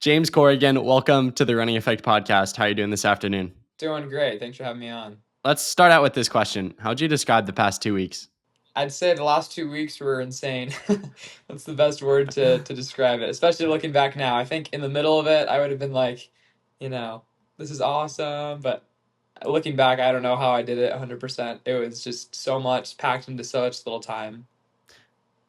James Corrigan, welcome to the Running Effect podcast. How are you doing this afternoon? Doing great. Thanks for having me on. Let's start out with this question. How'd you describe the past 2 weeks? I'd say the last 2 weeks were insane. That's the best word to describe it, especially looking back now. I think in the middle of it, I would have been like, you know, this is awesome. But looking back, I don't know how I did it 100%. It was just so much packed into such little time.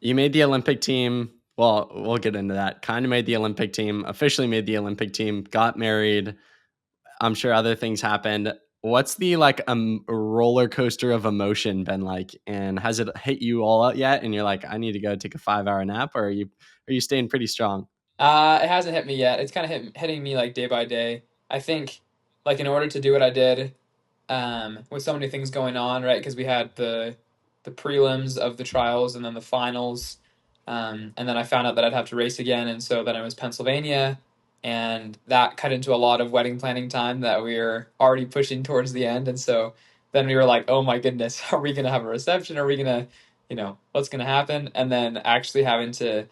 You made the Olympic team. Well, we'll get into that. Kind of made the Olympic team, officially made the Olympic team, got married. I'm sure other things happened. What's the roller coaster of emotion been like? And has it hit you all out yet? And you're like, I need to go take a 5-hour nap, or are you staying pretty strong? It hasn't hit me yet. It's kind of hitting me like day by day. I think like in order to do what I did, with so many things going on, right? Because we had the prelims of the trials and then the finals, and then I found out that I'd have to race again, and so then it was Pennsylvania, and that cut into a lot of wedding planning time that we were already pushing towards the end, and so then we were like, oh my goodness, are we gonna have a reception? Are we gonna, what's gonna happen? And then actually having to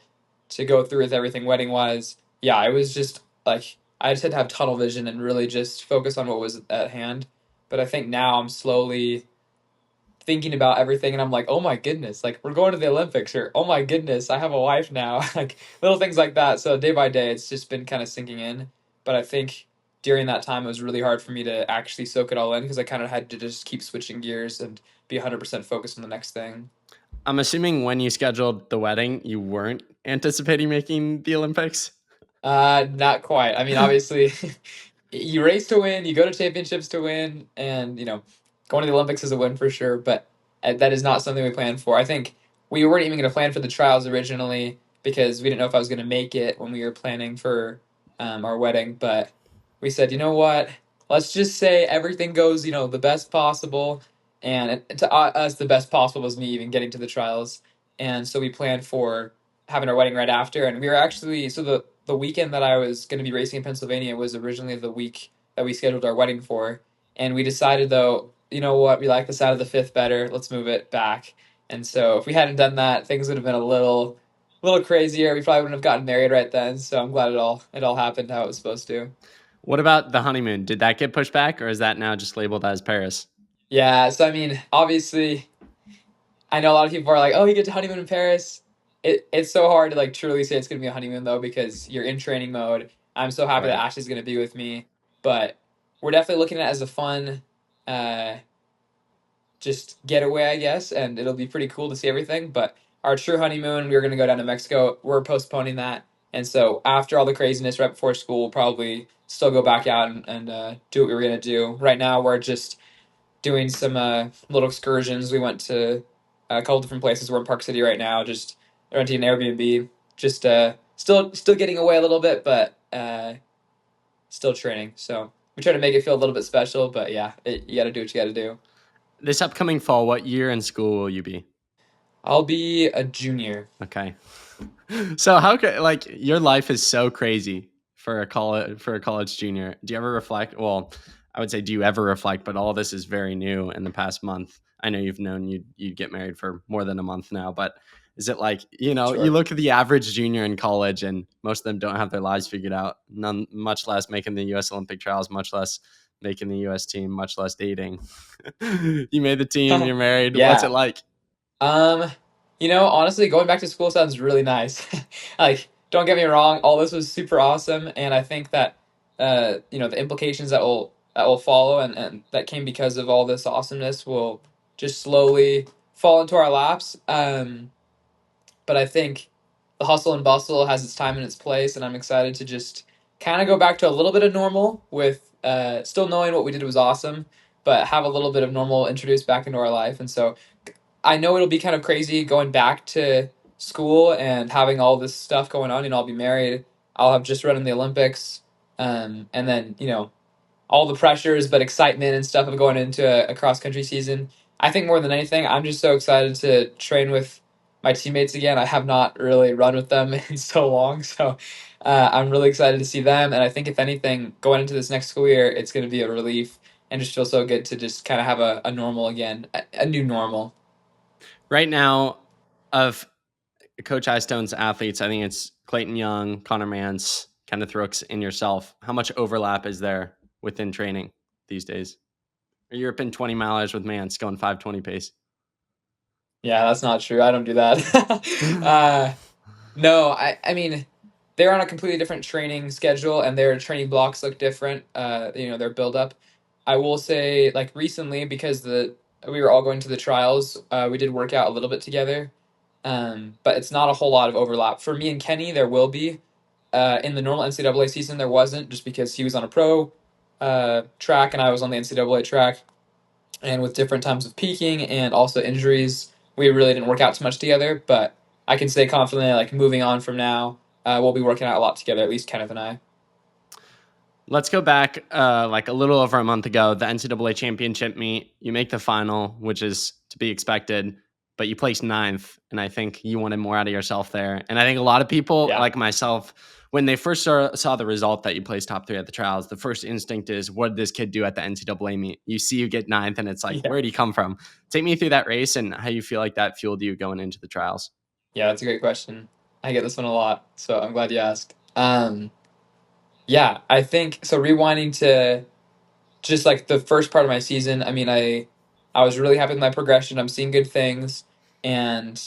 go through with everything wedding wise, yeah, it was just like I just had to have tunnel vision and really just focus on what was at hand. But I think now I'm slowly thinking about everything and I'm like, oh my goodness, like we're going to the Olympics, or oh my goodness, I have a wife now. Like little things like that. So day by day it's just been kind of sinking in. But I think during that time it was really hard for me to actually soak it all in because I kind of had to just keep switching gears and be 100% focused on the next thing. I'm assuming when you scheduled the wedding, you weren't anticipating making the Olympics. Not quite. I mean, obviously, you race to win, you go to championships to win, and going to the Olympics is a win for sure. But that is not something we planned for. I think we weren't even going to plan for the trials originally because we didn't know if I was going to make it when we were planning for our wedding. But we said, you know what? Let's just say everything goes, the best possible. And to us, the best possible was me even getting to the trials. And so we planned for having our wedding right after. And we were actually, so the weekend that I was going to be racing in Pennsylvania was originally the week that we scheduled our wedding for. And we decided, though, you know what, we like the side of the fifth better. Let's move it back. And so if we hadn't done that, things would have been a little crazier. We probably wouldn't have gotten married right then. So I'm glad it all happened how it was supposed to. What about the honeymoon? Did that get pushed back, or is that now just labeled as Paris? Yeah, so I mean, obviously, I know a lot of people are like, "Oh, you get to honeymoon in Paris." It's so hard to like truly say it's gonna be a honeymoon though because you're in training mode. I'm so happy that Right. Ashley's gonna be with me, but we're definitely looking at it as a fun, uh, just getaway, I guess, and it'll be pretty cool to see everything. But our true honeymoon, we were gonna go down to Mexico. We're postponing that, and so after all the craziness right before school, we'll probably still go back out and do what we were gonna do. Right now, we're just doing some little excursions. We went to a couple different places. We're in Park City right now, just renting an Airbnb. Just still getting away a little bit, but still training. So we try to make it feel a little bit special. But yeah, you got to do what you got to do. This upcoming fall, what year in school will you be? I'll be a junior. Okay. So how could your life is so crazy for a college junior. Do you ever reflect? Well, I would say do you ever reflect, but all this is very new in the past month. I know you've known you'd get married for more than a month now, but is it like, you Sure. look at the average junior in college and most of them don't have their lives figured out, none much less making the US Olympic trials, much less making the US team, much less dating. You made the team, you're married. What's it Yeah. like? Um, honestly, going back to school sounds really nice. Like, don't get me wrong, all this was super awesome, and I think that the implications that will follow and that came because of all this awesomeness will just slowly fall into our laps. But I think the hustle and bustle has its time and its place, and I'm excited to just kind of go back to a little bit of normal with still knowing what we did was awesome, but have a little bit of normal introduced back into our life. And so I know it'll be kind of crazy going back to school and having all this stuff going on. I'll be married. I'll have just run in the Olympics, and then all the pressures, but excitement and stuff of going into a cross country season. I think more than anything, I'm just so excited to train with my teammates again. I have not really run with them in so long, so I'm really excited to see them. And I think if anything, going into this next school year, it's going to be a relief and just feel so good to just kind of have a normal again, a new normal. Right now, of Coach Eyestone's athletes, I think it's Clayton Young, Connor Mance, Kenneth Rooks and yourself, how much overlap is there within training these days? You're up in 20 miles with Mance going 5:20 pace. Yeah, that's not true. I don't do that. No, I mean, they're on a completely different training schedule, and their training blocks look different. Their build up. I will say, like recently, because we were all going to the trials, we did work out a little bit together. But it's not a whole lot of overlap. For me and Kenny, there will be. In the normal NCAA season, there wasn't, just because he was on a pro track and I was on the NCAA track. And with different times of peaking and also injuries, we really didn't work out too much together. But I can say confidently, like moving on from now, we'll be working out a lot together, at least Kenneth and I. Let's go back like a little over a month ago, the NCAA Championship meet. You make the final, which is to be expected, but you placed 9th, and I think you wanted more out of yourself there. And I think a lot of people, Yeah. like myself, when they first saw the result that you placed top 3 at the trials, the first instinct is, what did this kid do at the NCAA meet? You see you get 9th, and it's like, Yeah. where did he come from? Take me through that race and how you feel like that fueled you going into the trials. Yeah, that's a great question. I get this one a lot, so I'm glad you asked. Yeah, I think so. Rewinding to just like the first part of my season, I mean, I was really happy with my progression. I'm seeing good things, and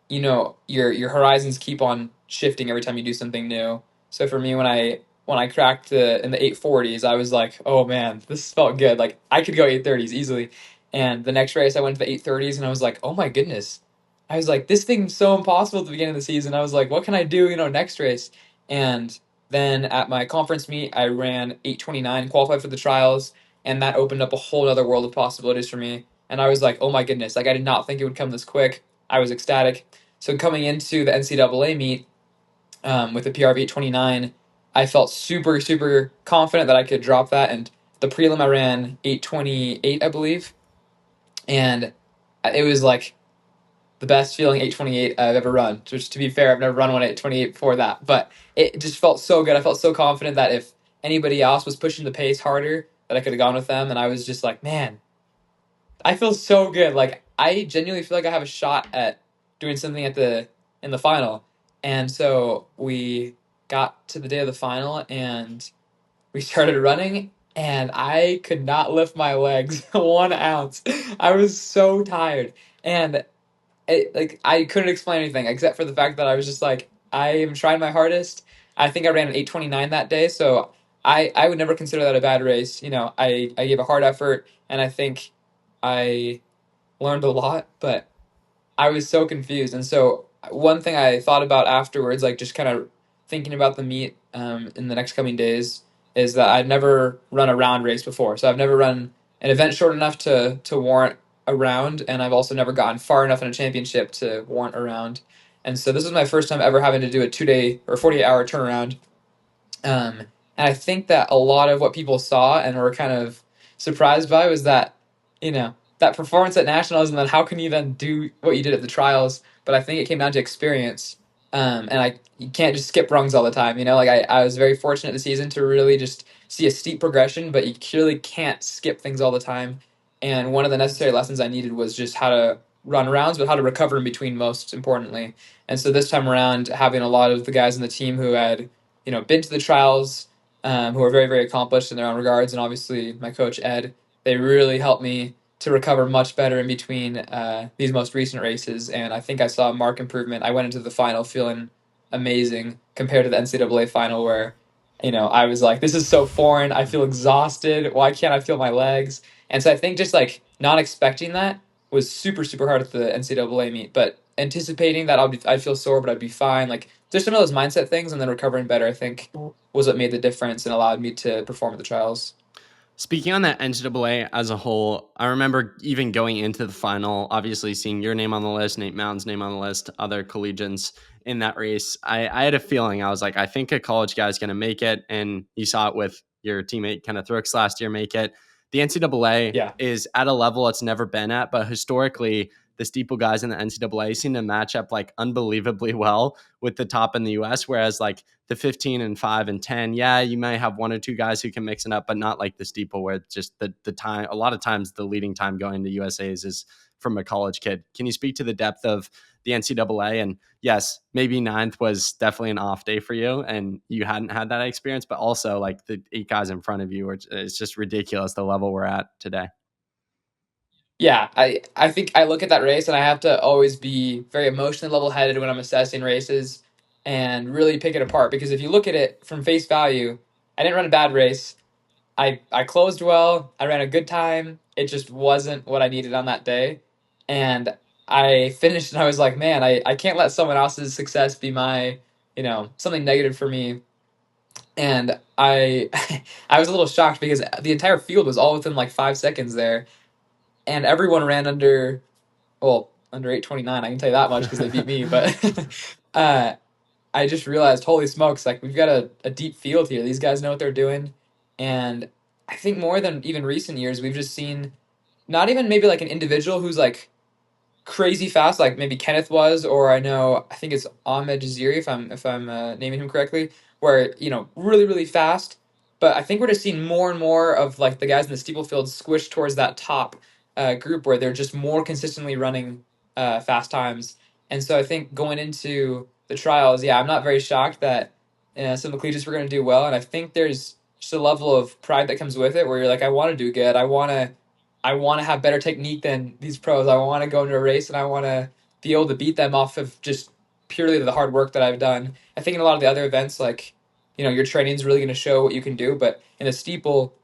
your horizons keep on shifting every time you do something new. So for me, when I cracked in the 840s, I was like, oh man, this felt good. Like I could go 830s easily. And the next race, I went to the 830s, and I was like, oh my goodness. I was like, this thing's so impossible at the beginning of the season. I was like, what can I do, next race? And then at my conference meet, I ran 829, qualified for the trials, and that opened up a whole other world of possibilities for me. And I was like, oh my goodness, like I did not think it would come this quick. I was ecstatic. So coming into the NCAA meet with a PR of 829, I felt super, super confident that I could drop that. And the prelim, I ran 828, I believe. And it was like the best feeling 828 I've ever run. Just to be fair, I've never run one at 828 before that. But it just felt so good. I felt so confident that if anybody else was pushing the pace harder, that I could have gone with them. And I was just like, man, I feel so good. Like I genuinely feel like I have a shot at doing something in the final. And so we got to the day of the final and we started running and I could not lift my legs 1 ounce. I was so tired. And I couldn't explain anything except for the fact that I was just like, I am trying my hardest. I think I ran an 829 that day, so I would never consider that a bad race. I gave a hard effort, and I think I learned a lot, but I was so confused. And so one thing I thought about afterwards, like just kind of thinking about the meet in the next coming days, is that I'd never run a round race before. So I've never run an event short enough to warrant a round, and I've also never gotten far enough in a championship to warrant a round. And so this was my first time ever having to do a 2-day or 48-hour turnaround. And I think that a lot of what people saw and were kind of surprised by was that, that performance at nationals, and then how can you then do what you did at the trials? But I think it came down to experience. And you can't just skip rungs all the time. Like I was very fortunate this season to really just see a steep progression, but you clearly can't skip things all the time. And one of the necessary lessons I needed was just how to run rounds, but how to recover in between, most importantly. And so this time around, having a lot of the guys in the team who had, been to the trials, who are very, very accomplished in their own regards, and obviously my coach Ed, they really helped me to recover much better in between these most recent races, and I think I saw a marked improvement. I went into the final feeling amazing compared to the NCAA final where, I was like, this is so foreign. I feel exhausted. Why can't I feel my legs? And so I think just like not expecting that was super, super hard at the NCAA meet, but anticipating that I'd feel sore, but I'd be fine. Like just some of those mindset things and then recovering better, I think was what made the difference and allowed me to perform at the trials. Speaking on that NCAA as a whole, I remember even going into the final, obviously seeing your name on the list, Nate Mountain's name on the list, other collegians in that race. I had a feeling, I was like, I think a college guy's going to make it. And you saw it with your teammate Kenneth Rooks last year make it. The NCAA Yeah. is at a level it's never been at, but historically, the steeple guys in the NCAA seem to match up like unbelievably well with the top in the US. Whereas like the 15 and 5 and 10, yeah, you may have one or two guys who can mix it up, but not like the steeple where it's just the time, a lot of times the leading time going to USA's is from a college kid. Can you speak to the depth of the NCAA. And yes, maybe ninth was definitely an off day for you and you hadn't had that experience, but also like the 8 guys in front of you, it's just ridiculous the level we're at today. Yeah, I think I look at that race and I have to always be very emotionally level headed when I'm assessing races and really pick it apart, because if you look at it from face value, I didn't run a bad race. I closed well. I ran a good time. It just wasn't what I needed on that day. And I finished and I was like, man, I can't let someone else's success be my, something negative for me. And I I was a little shocked because the entire field was all within like 5 seconds there. And everyone ran under 8:29. I can tell you that much because they beat me. But uh, I just realized, holy smokes, like we've got a deep field here. These guys know what they're doing. And I think more than even recent years, we've just seen not even maybe like an individual who's like crazy fast, like maybe Kenneth was, or I think it's Ahmed Jaziri, if I'm naming him correctly, where really really fast. But I think we're just seeing more and more of like the guys in the steeple field squish towards that top group where they're just more consistently running fast times. And so I think going into the trials, yeah, I'm not very shocked that some of the collegiates were going to do well, and I think there's just a level of pride that comes with it where you're like, I want to do good, I want to have better technique than these pros. I want to go into a race and I want to be able to beat them off of just purely the hard work that I've done. I think in a lot of the other events, like, your training is really going to show what you can do. But in a steeple,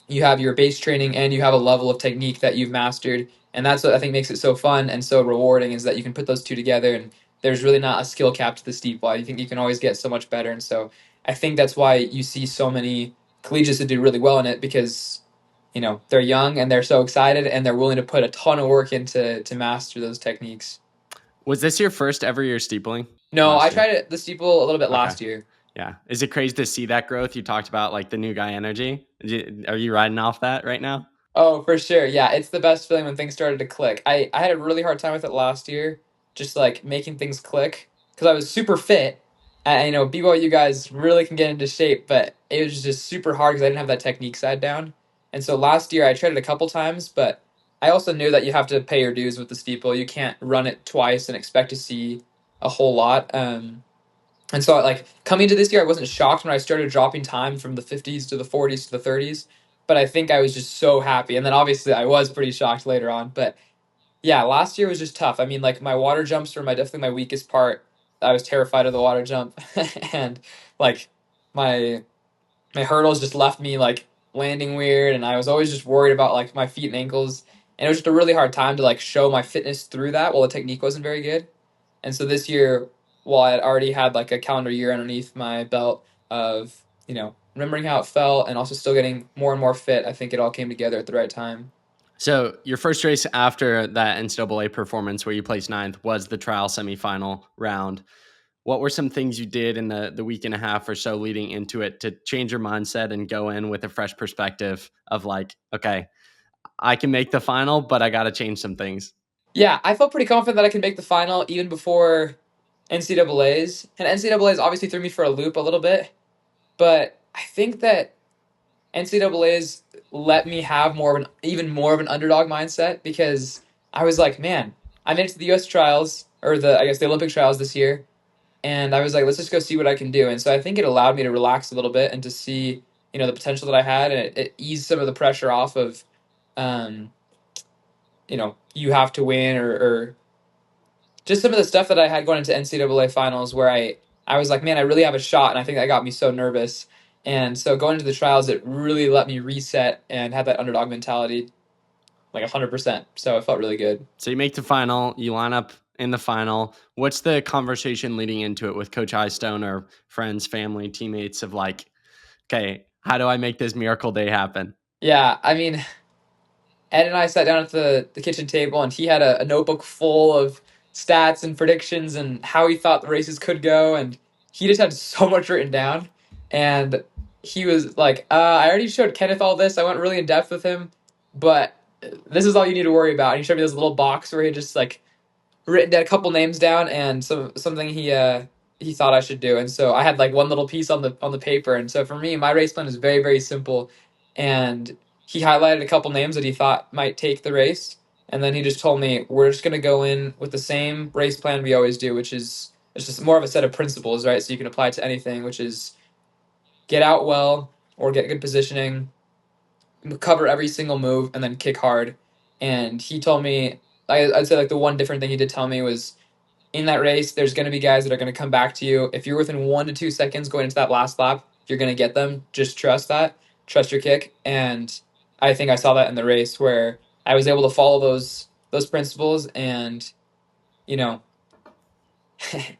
you have your base training and you have a level of technique that you've mastered. And that's what I think makes it so fun and so rewarding, is that you can put those two together and there's really not a skill cap to the steeple. I think you can always get so much better. And so I think that's why you see so many collegiates that do really well in it, because they're young and they're so excited and they're willing to put a ton of work into to master those techniques. Was this your first ever year steepling? No, I Last year? tried the steeple a little bit Okay. last year. Yeah. Is it crazy to see that growth? You talked about like the new guy energy. Are you riding off that right now? Oh, for sure. Yeah, it's the best feeling when things started to click. I had a really hard time with it last year, just like making things click, because I was super fit. And, BYU guys really can get into shape, but it was just super hard because I didn't have that technique side down. And so last year I tried it a couple times, but I also knew that you have to pay your dues with the steeple. You can't run it twice and expect to see a whole lot. And so, like, coming into this year, I wasn't shocked when I started dropping time from the 50s to the 40s to the 30s, but I think I was just so happy. And then obviously, I was pretty shocked later on. But yeah, last year was just tough. I mean, like, my water jumps were definitely my weakest part. I was terrified of the water jump, and like my my hurdles just left me like landing weird, and I was always just worried about like my feet and ankles. And it was just a really hard time to like show my fitness through that while the technique wasn't very good. And so this year, while I had already had like a calendar year underneath my belt of, remembering how it felt and also still getting more and more fit, I think it all came together at the right time. So your first race after that NCAA performance where you placed ninth was the trial semifinal round. What were some things you did in the week and a half or so leading into it to change your mindset and go in with a fresh perspective of like, okay, I can make the final, but I got to change some things? Yeah, I felt pretty confident that I could make the final even before NCAA's. And NCAA's obviously threw me for a loop a little bit, but I think that NCAA's let me have even more of an underdog mindset, because I was like, man, I made it to the U.S. trials, or the Olympic trials this year, and I was like, let's just go see what I can do. And so I think it allowed me to relax a little bit and to see, the potential that I had, and it eased some of the pressure off of, um, you have to win, or just some of the stuff that I had going into NCAA finals where I was like, man, I really have a shot. And I think that got me so nervous. And so going into the trials, it really let me reset and have that underdog mentality like 100%. So it felt really good. So you make the final, you line up in the final. What's the conversation leading into it with Coach Highstone or friends, family, teammates of like, okay, how do I make this miracle day happen? Yeah, I mean, Ed and I sat down at the kitchen table, and he had a notebook full of stats and predictions and how he thought the races could go. And he just had so much written down. And he was like, I already showed Kenneth all this. I went really in depth with him, but this is all you need to worry about. And he showed me this little box where he just like written down a couple names down and something he thought I should do. And so I had like one little piece on the paper. And so for me, my race plan is very, very simple. And he highlighted a couple names that he thought might take the race. And then he just told me, we're just going to go in with the same race plan we always do, which is it's just more of a set of principles, right? So you can apply it to anything, which is get out well or get good positioning, cover every single move, and then kick hard. And he told me, I'd say like the one different thing he did tell me was in that race, there's going to be guys that are going to come back to you. If you're within 1 to 2 seconds going into that last lap, you're going to get them. Just trust that. Trust your kick. And I think I saw that in the race where I was able to follow those principles. And, you know,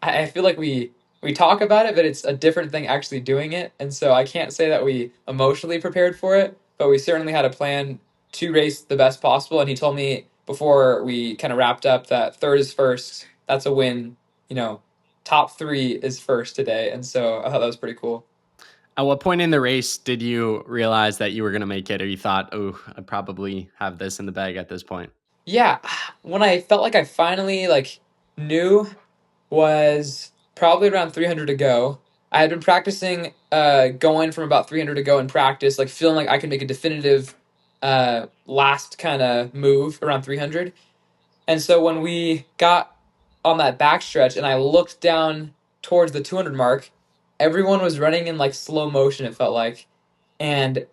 I feel like we talk about it, but it's a different thing actually doing it. And so I can't say that we emotionally prepared for it, but we certainly had a plan to race the best possible. And he told me before we kind of wrapped up that third is first. That's a win. You know, top three is first today. And so I thought that was pretty cool. At what point in the race did you realize that you were going to make it, or you thought, oh, I probably have this in the bag at this point? Yeah, when I felt like I finally like knew was probably around 300 to go. I had been practicing going from about 300 to go in practice, like feeling like I could make a definitive last kind of move around 300. And so when we got on that backstretch and I looked down towards the 200 mark, everyone was running in like slow motion, it felt like. And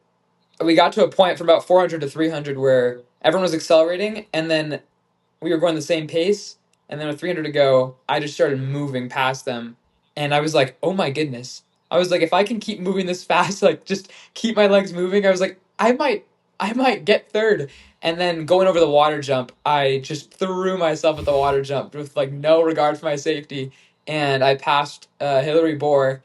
we got to a point from about 400 to 300 where everyone was accelerating, and then we were going the same pace. And then with 300 to go, I just started moving past them. And I was like, oh my goodness. I was like, if I can keep moving this fast, like just keep my legs moving, I was like, I might get third. And then going over the water jump, I just threw myself at the water jump with like no regard for my safety. And I passed Hillary Bohr,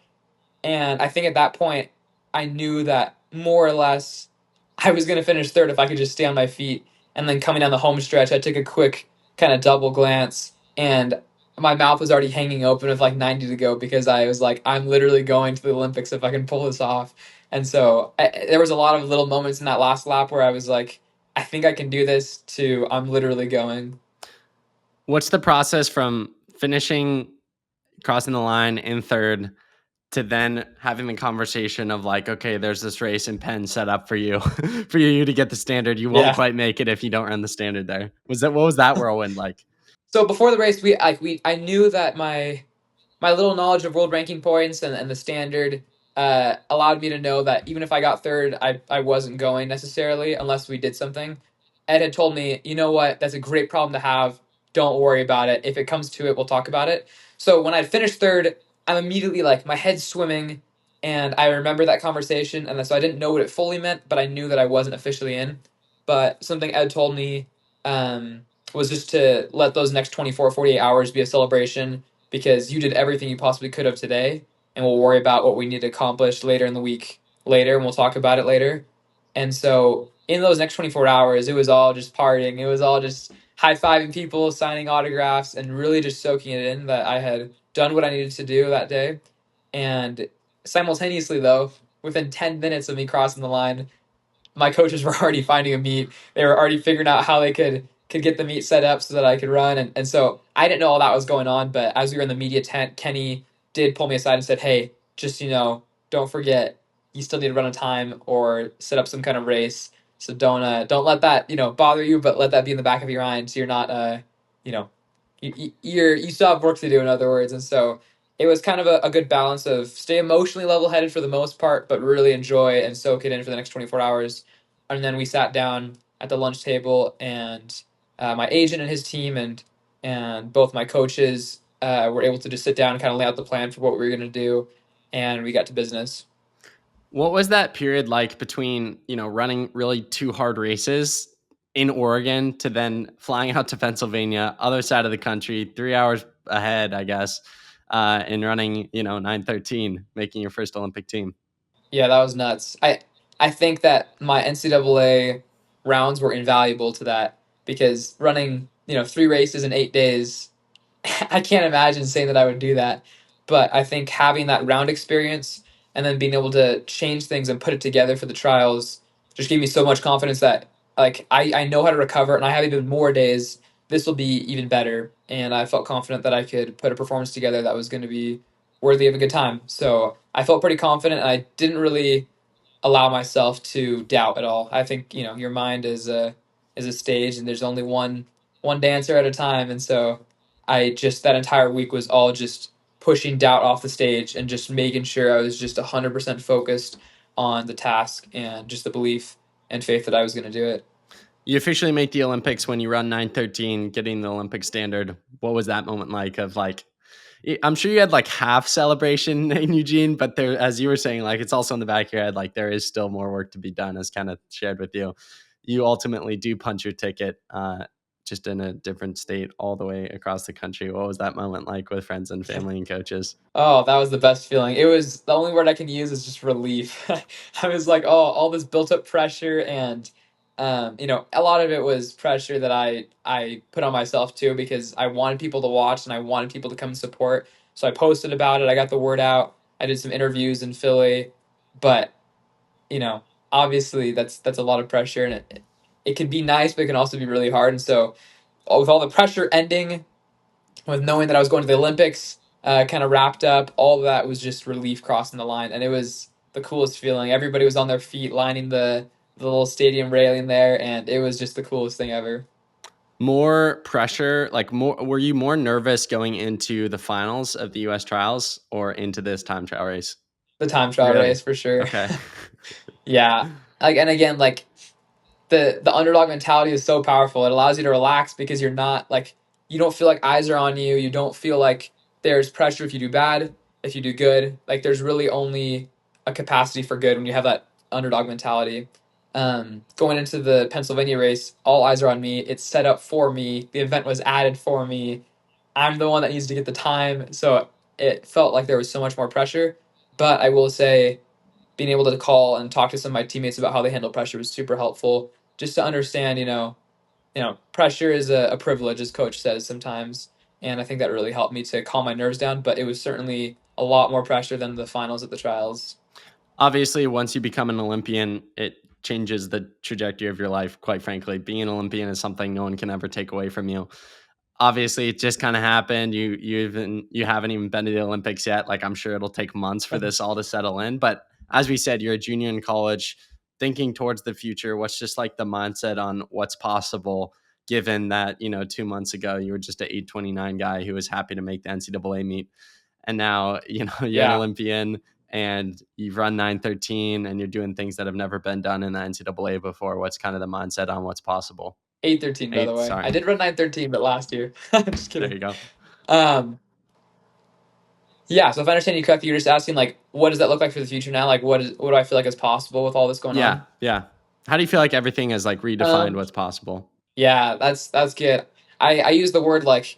and I think at that point, I knew that more or less I was going to finish third if I could just stay on my feet. And then coming down the home stretch, I took a quick kind of double glance, and my mouth was already hanging open with like 90 to go because I was like, I'm literally going to the Olympics if I can pull this off. And so there was a lot of little moments in that last lap where I was like, I think I can do this, to I'm literally going. What's the process from finishing, crossing the line in third, to then having the conversation of like, okay, there's this race in Penn set up for you, for you to get the standard. You won't Yeah. quite make it if you don't run the standard there. What was that whirlwind like? So before the race, I knew that my little knowledge of world ranking points and the standard allowed me to know that even if I got third, I wasn't going necessarily unless we did something. Ed had told me, you know what, that's a great problem to have. Don't worry about it. If it comes to it, we'll talk about it. So when I finished third, I'm immediately like, my head's swimming. And I remember that conversation. And so I didn't know what it fully meant, but I knew that I wasn't officially in. But something Ed told me was just to let those next 24, 48 hours be a celebration because you did everything you possibly could have today, and we'll worry about what we need to accomplish later in the week later, and we'll talk about it later. And so in those next 24 hours, it was all just partying. It was all just high-fiving people, signing autographs, and really just soaking it in that I had done what I needed to do that day. And simultaneously, though, within 10 minutes of me crossing the line, my coaches were already finding a meet. They were already figuring out how they could get the meet set up so that I could run. And so I didn't know all that was going on, but as we were in the media tent, Kenny did pull me aside and said, hey, just, don't forget, you still need to run a time or set up some kind of race. So don't let that, bother you, but let that be in the back of your mind. So you're not, you know, you still have work to do, in other words. And so it was kind of a good balance of stay emotionally level headed for the most part, but really enjoy and soak it in for the next 24 hours. And then we sat down at the lunch table, and my agent and his team and both my coaches were able to just sit down and kind of lay out the plan for what we were going to do, and we got to business. What was that period like between, running really two hard races in Oregon to then flying out to Pennsylvania, other side of the country, 3 hours ahead, I guess, and running, 9:13, making your first Olympic team? Yeah, that was nuts. I think that my NCAA rounds were invaluable to that because running, 3 races in 8 days, I can't imagine saying that I would do that. But I think having that round experience and then being able to change things and put it together for the trials just gave me so much confidence that like I know how to recover, and I have even more days. This will be even better. And I felt confident that I could put a performance together that was going to be worthy of a good time. So I felt pretty confident, and I didn't really allow myself to doubt at all. I think, your mind is a stage, and there's only one one dancer at a time. And so I just, that entire week was all just pushing doubt off the stage and just making sure I was just 100% focused on the task and just the belief and faith that I was going to do it. You officially make the Olympics when you run 9:13, getting the Olympic standard. What was that moment like of like, I'm sure you had like half celebration in Eugene, but there, as you were saying, like it's also in the back of your head, like there is still more work to be done, as kind of shared with you. You ultimately do punch your ticket, just in a different state all the way across the country. What was that moment like with friends and family and coaches? Oh, that was the best feeling. It was the only word I can use is just relief. I was like, oh, all this built up pressure, and a lot of it was pressure that I put on myself too, because I wanted people to watch and I wanted people to come and support. So I posted about it. I got the word out. I did some interviews in Philly, but you know, obviously that's a lot of pressure, and it can be nice, but it can also be really hard. And so, with all the pressure ending, with knowing that I was going to the Olympics, kind of wrapped up, all of that was just relief crossing the line, and it was the coolest feeling. Everybody was on their feet, lining the little stadium railing there, and it was just the coolest thing ever. More pressure, like more, were you more nervous going into the finals of the US trials or into this time trial race? The time trial Really? race for sure. Okay. Yeah, like, and again, like the underdog mentality is so powerful. It allows you to relax because you're not like, you don't feel like eyes are on you. You don't feel like there's pressure if you do bad, if you do good. Like there's really only a capacity for good when you have that underdog mentality. Going into the Pennsylvania race, all eyes are on me. It's set up for me. The event was added for me. I'm the one that needs to get the time. So it felt like there was so much more pressure. But I will say, being able to call and talk to some of my teammates about how they handle pressure was super helpful. Just to understand, pressure is a privilege, as coach says sometimes, and I think that really helped me to calm my nerves down. But it was certainly a lot more pressure than the finals at the trials. Obviously, once you become an Olympian, it changes the trajectory of your life, quite frankly. Being an Olympian is something no one can ever take away from you. Obviously, it just kind of happened. You haven't even been to the Olympics yet. Like I'm sure it'll take months for this all to settle in. But as we said, you're a junior in college, thinking towards the future. What's just like the mindset on what's possible, given that 2 months ago you were just an 8:29 guy who was happy to make the NCAA meet, and now you're an Yeah, Olympian and you've run 9:13 and you're doing things that have never been done in the NCAA before. What's kind of the mindset on what's possible? 8:13 by the Eight, way. I sorry. did run 9:13, but last year. Just There kidding. you go. Um, yeah. So if I understand you correctly, you're just asking like, what does that look like for the future now? Like, what do I feel like is possible with all this going Yeah, on? yeah. How do you feel like everything has like redefined Um, what's possible? yeah, that's good. I use the word like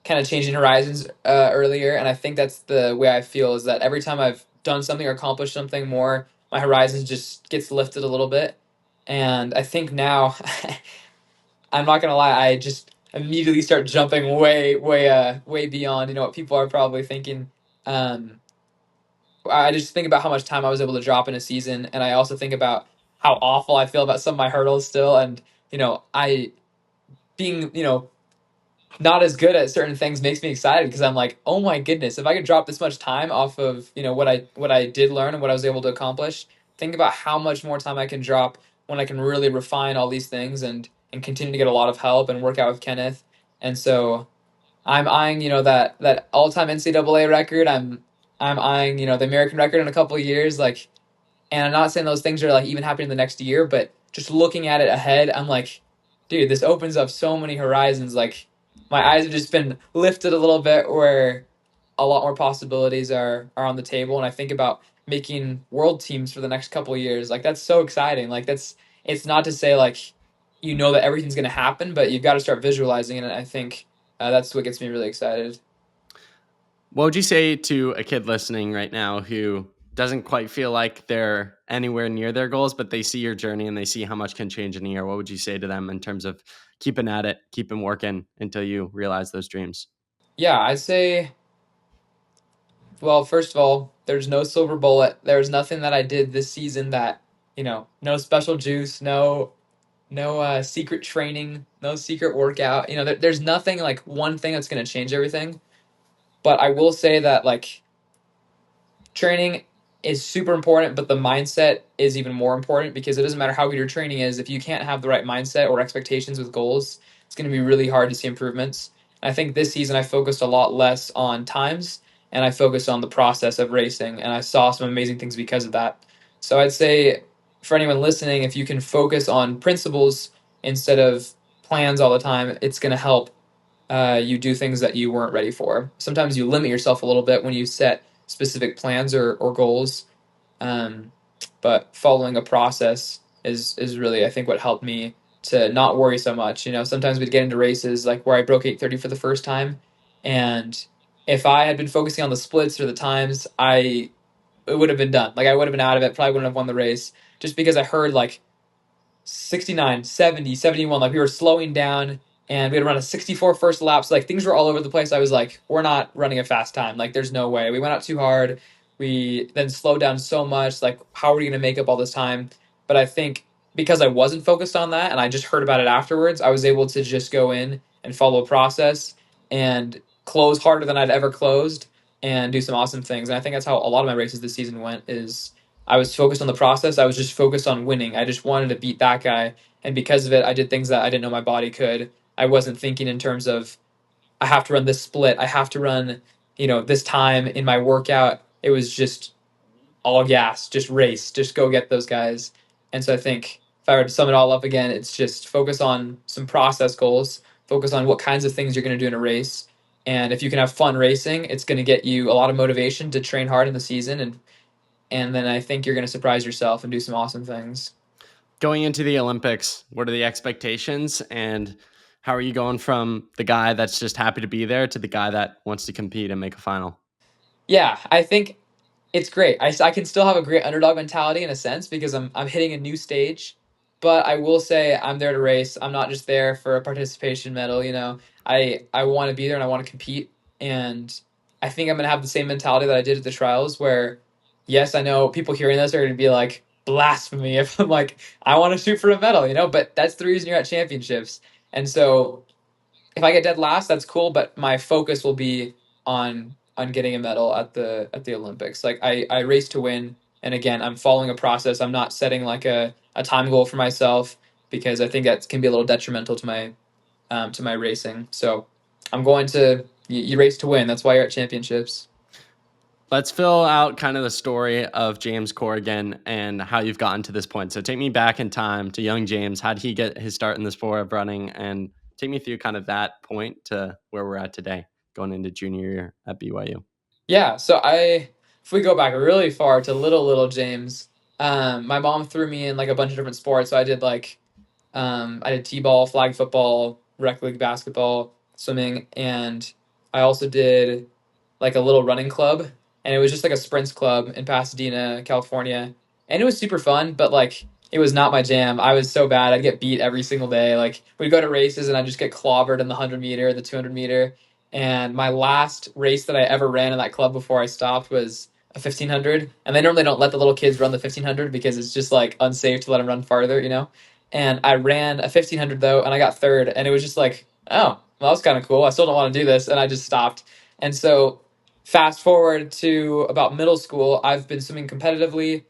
kind of changing horizons earlier, and I think that's the way I feel, is that every time I've done something or accomplished something more, my horizons just gets lifted a little bit. And I think now, I'm not gonna lie, I just immediately start jumping way beyond what people are probably thinking. Um, I just think about how much time I was able to drop in a season, and I also think about how awful I feel about some of my hurdles still, and I being not as good at certain things makes me excited, because I'm like, oh my goodness, if I could drop this much time off of what I did learn and what I was able to accomplish, think about how much more time I can drop when I can really refine all these things and continue to get a lot of help and work out with Kenneth. And so I'm eyeing that all time NCAA record. I'm eyeing the American record in a couple of years, like, and I'm not saying those things are like even happening the next year, but just looking at it ahead, I'm like, dude, this opens up so many horizons. Like my eyes have just been lifted a little bit, where a lot more possibilities are on the table. And I think about making world teams for the next couple of years. Like that's so exciting. Like it's not to say like that everything's going to happen, but you've got to start visualizing it. And I think that's what gets me really excited. What would you say to a kid listening right now who doesn't quite feel like they're anywhere near their goals, but they see your journey and they see how much can change in a year? What would you say to them in terms of keeping at it, keeping working until you realize those dreams? Yeah, I'd say, well, first of all, there's no silver bullet. There's nothing that I did this season that, no special juice, no secret training, no secret workout. There's nothing like one thing that's going to change everything. But I will say that like training is super important, but the mindset is even more important, because it doesn't matter how good your training is if you can't have the right mindset or expectations with goals. it's going to be really hard to see improvements. I think this season I focused a lot less on times and I focused on the process of racing, and I saw some amazing things because of that. So I'd say for anyone listening, if you can focus on principles instead of plans all the time, it's going to help you do things that you weren't ready for. Sometimes you limit yourself a little bit when you set specific plans or goals, um, but following a process is really, I think, what helped me to not worry so much. Sometimes we'd get into races like where I broke 8:30 for the first time, and if I had been focusing on the splits or the times, it would have been done. Like I would have been out of it, probably wouldn't have won the race, just because I heard like 69, 70, 71. Like we were slowing down and we had run a 64 first lap. So like things were all over the place. I was like, we're not running a fast time. Like there's no way. We went out too hard. We then slowed down so much. Like, how are we going to make up all this time? But I think because I wasn't focused on that and I just heard about it afterwards, I was able to just go in and follow a process and close harder than I'd ever closed and do some awesome things. And I think that's how a lot of my races this season went is I was focused on the process. I was just focused on winning. I just wanted to beat that guy. And because of it, I did things that I didn't know my body could. I wasn't thinking in terms of, I have to run this split. I have to run, this time in my workout. It was just all gas, just race, just go get those guys. And so I think if I were to sum it all up again, it's just focus on some process goals, focus on what kinds of things you're going to do in a race. And if you can have fun racing, it's going to get you a lot of motivation to train hard in the season and then I think you're going to surprise yourself and do some awesome things. Going into the Olympics, what are the expectations, and how are you going from the guy that's just happy to be there to the guy that wants to compete and make a final? Yeah, I think it's great. I can still have a great underdog mentality in a sense because I'm hitting a new stage, but I will say I'm there to race. I'm not just there for a participation medal. I want to be there and I want to compete, and I think I'm gonna have the same mentality that I did at the trials. Where, yes, I know people hearing this are gonna be like blasphemy if I'm like I want to shoot for a medal, but that's the reason you're at championships, and so if I get dead last, that's cool. But my focus will be on getting a medal at the Olympics. Like I race to win, and again, I'm following a process. I'm not setting like a time goal for myself because I think that can be a little detrimental to my racing. So I'm going to you race to win. That's why you're at championships. Let's fill out kind of the story of James Corrigan and how you've gotten to this point. So take me back in time to young James. How did he get his start in the sport of running? And take me through kind of that point to where we're at today, going into junior year at BYU. Yeah. So if we go back really far to little James, my mom threw me in like a bunch of different sports. So I did t-ball, flag football, rec league basketball, swimming, and I also did like a little running club, and it was just like a sprints club in Pasadena, California, and it was super fun. But like, it was not my jam. I was so bad. I'd get beat every single day. Like we'd go to races, and I'd just get clobbered in the 100 meter, the 200 meter. And my last race that I ever ran in that club before I stopped was a 1500. And they normally don't let the little kids run the 1500 because it's just like unsafe to let them run farther. And I ran a 1500 though, and I got third. And it was just like, oh, well, that was kind of cool. I still don't want to do this. And I just stopped. And so fast forward to about middle school, I've been swimming competitively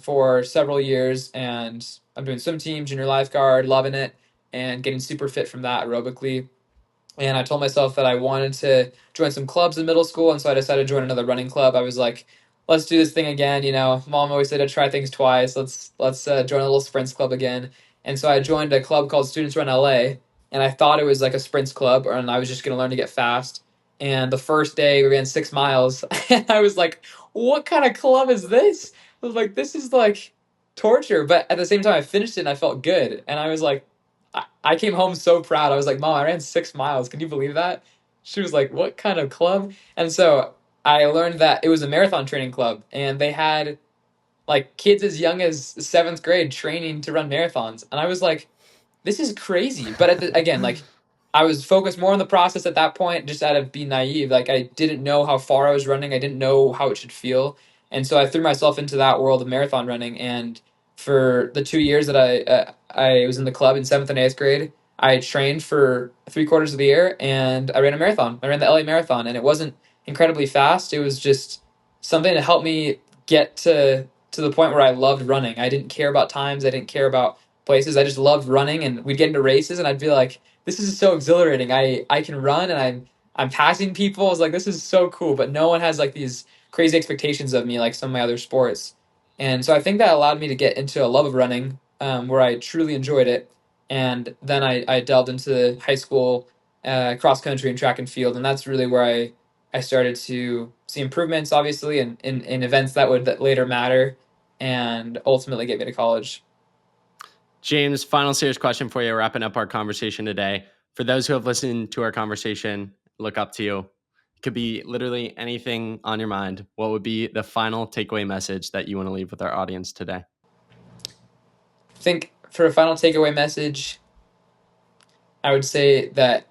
for several years. And I'm doing swim team, junior lifeguard, loving it, and getting super fit from that aerobically. And I told myself that I wanted to join some clubs in middle school, and so I decided to join another running club. I was like, let's do this thing again. Mom always said to try things twice. Let's join a little sprints club again. And so I joined a club called Students Run LA, and I thought it was like a sprints club, and I was just going to learn to get fast. And the first day we ran 6 miles, and I was like, what kind of club is this? I was like, this is like torture. But at the same time, I finished it and I felt good. And I was like, I came home so proud. I was like, Mom, I ran 6 miles. Can you believe that? She was like, what kind of club? And so I learned that it was a marathon training club, and they had like kids as young as seventh grade training to run marathons. And I was like, this is crazy. But again, like I was focused more on the process at that point, just out of being naive. Like I didn't know how far I was running. I didn't know how it should feel. And so I threw myself into that world of marathon running. And for the 2 years that I was in the club in seventh and eighth grade, I trained for 3/4 of the year, and I ran a marathon. I ran the LA Marathon, and it wasn't incredibly fast. It was just something to help me get to the point where I loved running. I didn't care about times. I didn't care about places. I just loved running, and we'd get into races, and I'd be like, "This is so exhilarating! I can run, and I'm passing people." I was like, "This is so cool!" But no one has like these crazy expectations of me like some of my other sports, and so I think that allowed me to get into a love of running, where I truly enjoyed it. And then I delved into high school cross country and track and field, and that's really where I started to see improvements, obviously, in events that would later matter, and ultimately get me to college. James, final serious question for you, wrapping up our conversation today. For those who have listened to our conversation, look up to you. It could be literally anything on your mind. What would be the final takeaway message that you want to leave with our audience today? I think for a final takeaway message, I would say that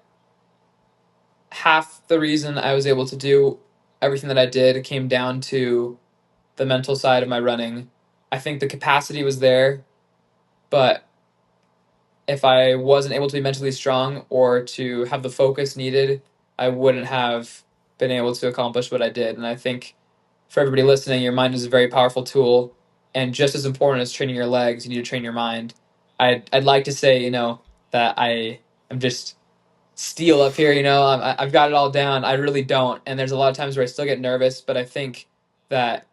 half the reason I was able to do everything that I did came down to the mental side of my running. I think the capacity was there, but if I wasn't able to be mentally strong or to have the focus needed, I wouldn't have been able to accomplish what I did. And I think for everybody listening, your mind is a very powerful tool. And just as important as training your legs, you need to train your mind. I'd like to say, that I am just steel up here, I've got it all down. I really don't. And there's a lot of times where I still get nervous, but I think that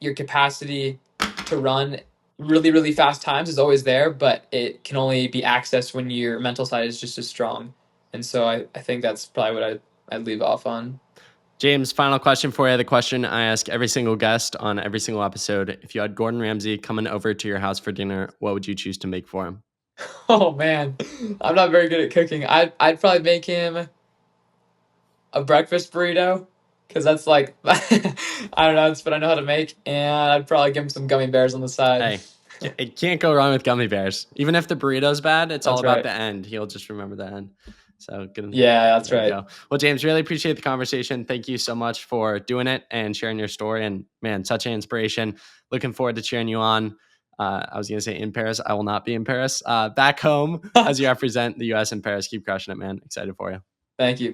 your capacity to run really, really fast times is always there, but it can only be accessed when your mental side is just as strong. And so I think that's probably what I'd leave off on. James, final question for you. The question I ask every single guest on every single episode. If you had Gordon Ramsay coming over to your house for dinner, what would you choose to make for him? Oh man, I'm not very good at cooking. I'd probably make him a breakfast burrito because that's like I don't know, that's what I know how to make, and I'd probably give him some gummy bears on the side. Hey, it can't go wrong with gummy bears. Even if the burrito's bad, it's all That's about right. the end. He'll just remember the end. So good. Yeah, that's There you right. go. Well, James, really appreciate the conversation. Thank you so much for doing it and sharing your story. And man, such an inspiration. Looking forward to cheering you on. I was going to say in Paris. I will not be in Paris. Back home as you represent the U.S. in Paris. Keep crushing it, man. Excited for you. Thank you.